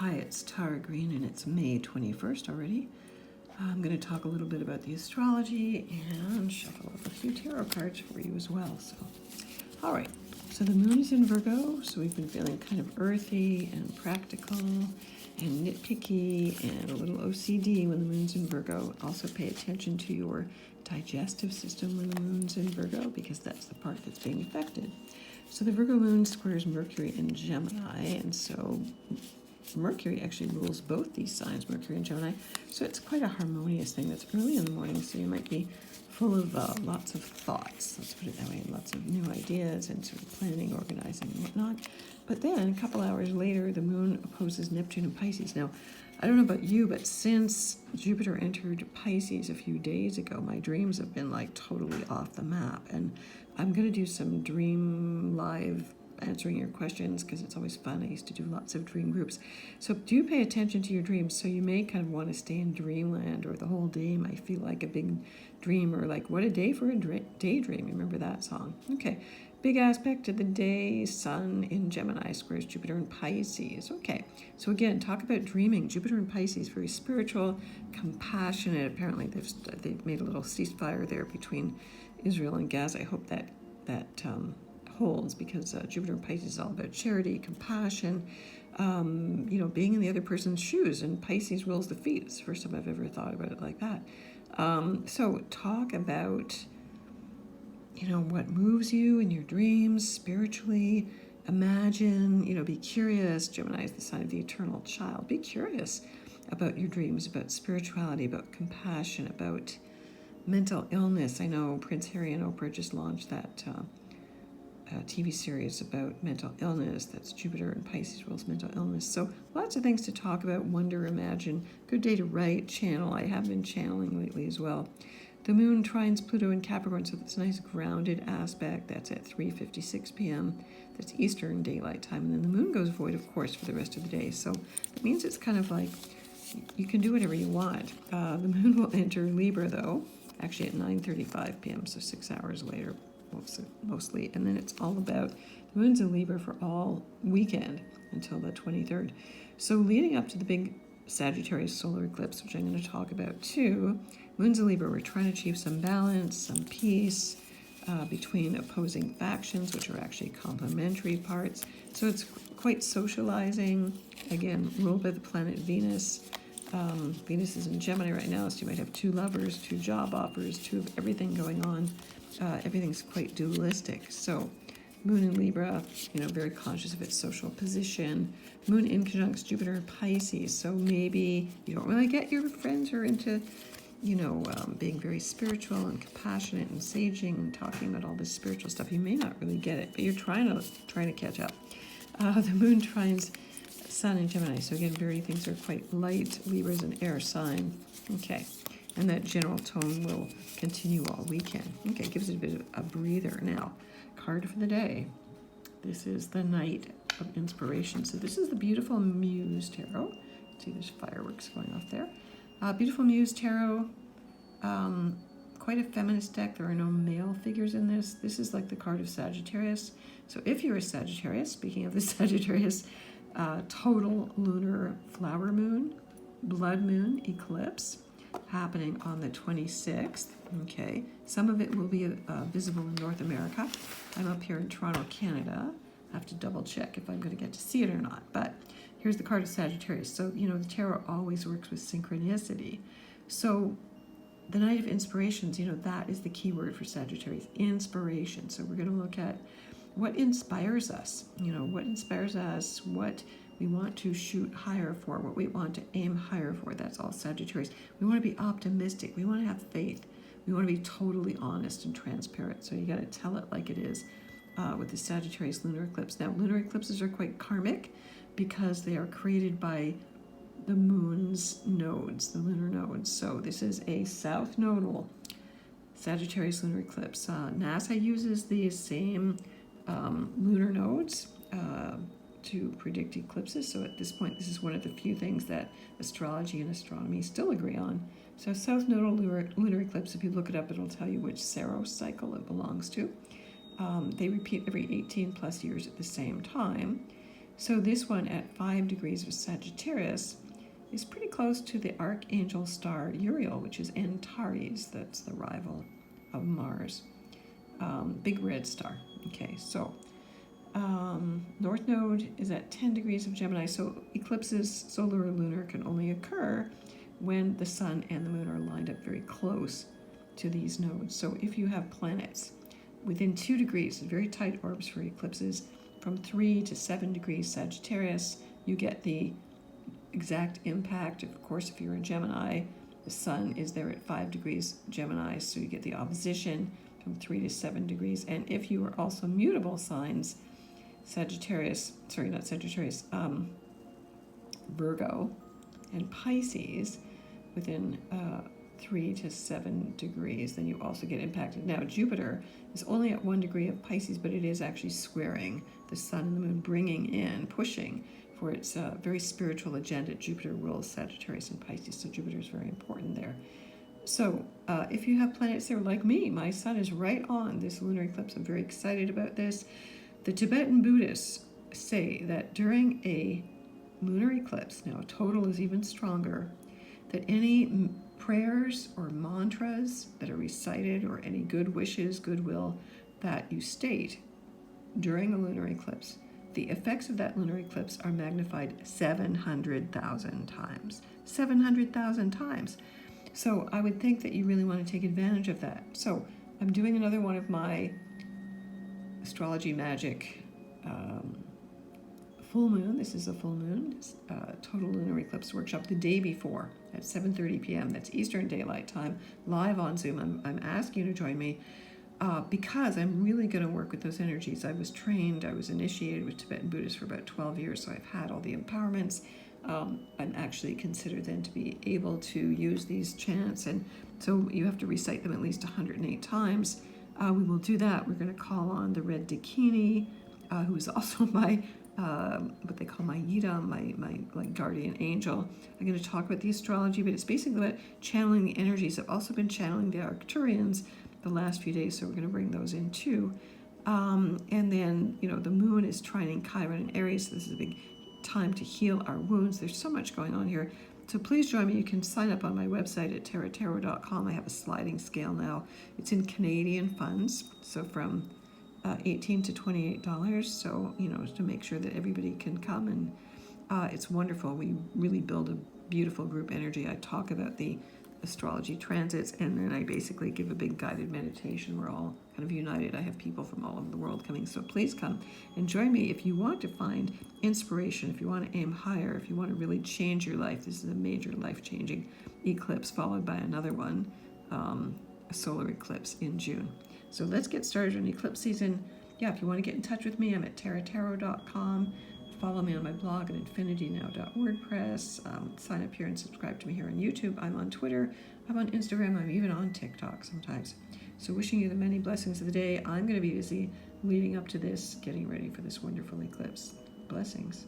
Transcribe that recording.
Hi, it's Tara Green, and it's May 21st already. I'm going to talk a little bit about the astrology and shuffle up a few tarot cards for you as well. All right, so the moon is in Virgo, so we've been feeling kind of earthy and practical and nitpicky and a little OCD when the moon's in Virgo. Also pay attention to your digestive system when the moon's in Virgo, because that's the part that's being affected. So the Virgo moon squares Mercury in Gemini, and so Mercury actually rules both these signs, Mercury and Gemini. So it's quite a harmonious thing. That's early in the morning, so you might be full of lots of thoughts, let's put it that way, lots of new ideas and sort of planning, organizing, and whatnot. But then a couple hours later, the moon opposes Neptune in Pisces. Now, I don't know about you, but since Jupiter entered Pisces a few days ago, my dreams have been like totally off the map. And I'm going to do some dream live answering your questions because it's always fun. I used to do lots of dream groups. So do pay attention to your dreams. So you may kind of want to stay in dreamland, or the whole day might feel like a big dream, or like what a day for a daydream. Remember that song? Okay. Big aspect of the day, Sun in Gemini squares Jupiter in Pisces. Okay, so again, talk about dreaming. Jupiter in Pisces, very spiritual, compassionate. Apparently they've made a little ceasefire there between Israel and Gaza. I hope that holds, because Jupiter in Pisces is all about charity, compassion, being in the other person's shoes, and Pisces rules the feet. It's the first time I've ever thought about it like that. So talk about what moves you in your dreams spiritually. Imagine, be curious. Gemini is the sign of the eternal child. Be curious about your dreams, about spirituality, about compassion, about mental illness. I know Prince Harry and Oprah just launched that TV series about mental illness. That's Jupiter and Pisces rules mental illness. So lots of things to talk about, wonder, imagine. Good day to write, channel. I have been channeling lately as well. The moon trines Pluto in Capricorn, so that's a nice grounded aspect. That's at 3:56 p.m. That's Eastern Daylight Time. And then the moon goes void, of course, for the rest of the day. So it means it's kind of like you can do whatever you want. The moon will enter Libra, though, actually at 9:35 p.m., so 6 hours later, mostly. And then it's all about, the moon's in Libra for all weekend until the 23rd. So leading up to the big Sagittarius solar eclipse, which I'm going to talk about too, moon's in Libra, we're trying to achieve some balance, some peace between opposing factions, which are actually complementary parts. So it's quite socializing. Again, ruled by the planet Venus. Venus is in Gemini right now, so you might have two lovers, two job offers, two of everything going on. Everything's quite dualistic. So moon in Libra, very conscious of its social position. Moon in conjunct Jupiter in Pisces. So maybe you don't really get your friends who are into, being very spiritual and compassionate and saging and talking about all this spiritual stuff. You may not really get it, but you're trying to catch up. The moon trines Sun in Gemini. So again, very things are quite light. Libra is an air sign. Okay. And that general tone will continue all weekend. Okay, gives it a bit of a breather. Now, card for the day. This is the Knight of Inspiration. So this is the beautiful Muse Tarot. See, there's fireworks going off there. Beautiful Muse Tarot. Quite a feminist deck. There are no male figures in this. This is like the card of Sagittarius. So if you're a Sagittarius, speaking of the Sagittarius, total lunar flower moon, blood moon, eclipse, happening on the 26th. Okay, some of it will be visible in North America. I'm up here in Toronto, Canada. I have to double check if I'm going to get to see it or not. But here's the card of Sagittarius. So, the tarot always works with synchronicity. So the Knight of Inspirations, that is the key word for Sagittarius, inspiration. So we're going to look at what inspires us, what inspires us, what we want to shoot higher for, what we want to aim higher for. That's all Sagittarius. We want to be optimistic. We want to have faith. We want to be totally honest and transparent. So you got to tell it like it is with the Sagittarius lunar eclipse. Now, lunar eclipses are quite karmic because they are created by the moon's nodes, the lunar nodes. So this is a south nodal Sagittarius lunar eclipse. NASA uses these same lunar nodes to predict eclipses. So at this point, this is one of the few things that astrology and astronomy still agree on. So South Nodal lunar eclipse, if you look it up, it'll tell you which Saros cycle it belongs to. They repeat every 18 plus years at the same time. So this one at 5 degrees of Sagittarius is pretty close to the archangel star Uriel, which is Antares. That's the rival of Mars. Big red star. Okay, so North Node is at 10 degrees of Gemini. So eclipses, solar or lunar, can only occur when the sun and the moon are lined up very close to these nodes. So if you have planets within 2 degrees, very tight orbs for eclipses, from 3 to 7 degrees Sagittarius, you get the exact impact. Of course, if you're in Gemini, the sun is there at 5 degrees Gemini, so you get the opposition from 3 to 7 degrees. And if you are also mutable signs, Virgo and Pisces, within 3 to 7 degrees, then you also get impacted. Now, Jupiter is only at 1 degree of Pisces, but it is actually squaring the sun and the moon, bringing in, pushing for its very spiritual agenda. Jupiter rules Sagittarius and Pisces, so Jupiter is very important there. So if you have planets there like me, my sun is right on this lunar eclipse. I'm very excited about this. The Tibetan Buddhists say that during a lunar eclipse, now total is even stronger, that any prayers or mantras that are recited or any good wishes, goodwill that you state during a lunar eclipse, the effects of that lunar eclipse are magnified 700,000 times. 700,000 times. So I would think that you really want to take advantage of that. So I'm doing another one of my astrology magic full moon. This is a full moon, total lunar eclipse workshop the day before at 7:30 p.m. That's Eastern Daylight Time, live on Zoom. I'm asking you to join me because I'm really going to work with those energies. I was initiated with Tibetan Buddhists for about 12 years, so I've had all the empowerments. I'm actually considered then to be able to use these chants, and so you have to recite them at least 108 times. We will do that. We're going to call on the Red Dakini, who is also my what they call my Yida, my like guardian angel. I'm going to talk about the astrology, but it's basically about channeling the energies. I've also been channeling the Arcturians the last few days, so we're going to bring those in too. And then, the moon is trining Chiron and Aries, so this is a big time to heal our wounds. There's so much going on here. So please join me. You can sign up on my website at tarottarot.com. I have a sliding scale now. It's in Canadian funds, so from $18 to $28. So, to make sure that everybody can come, and it's wonderful. We really build a beautiful group energy. I talk about the astrology transits, and then I basically give a big guided meditation. We're all kind of united. I have people from all over the world coming, so please come and join me if you want to find inspiration, if you want to aim higher, if you want to really change your life. This is a major life-changing eclipse, followed by another one, a solar eclipse in June. So let's get started on eclipse season. Yeah, if you want to get in touch with me, I'm at tarottarot.com. Follow me on my blog at infinitynow.wordpress. Sign up here and subscribe to me here on YouTube. I'm on Twitter. I'm on Instagram. I'm even on TikTok sometimes. So wishing you the many blessings of the day. I'm going to be busy leading up to this, getting ready for this wonderful eclipse. Blessings.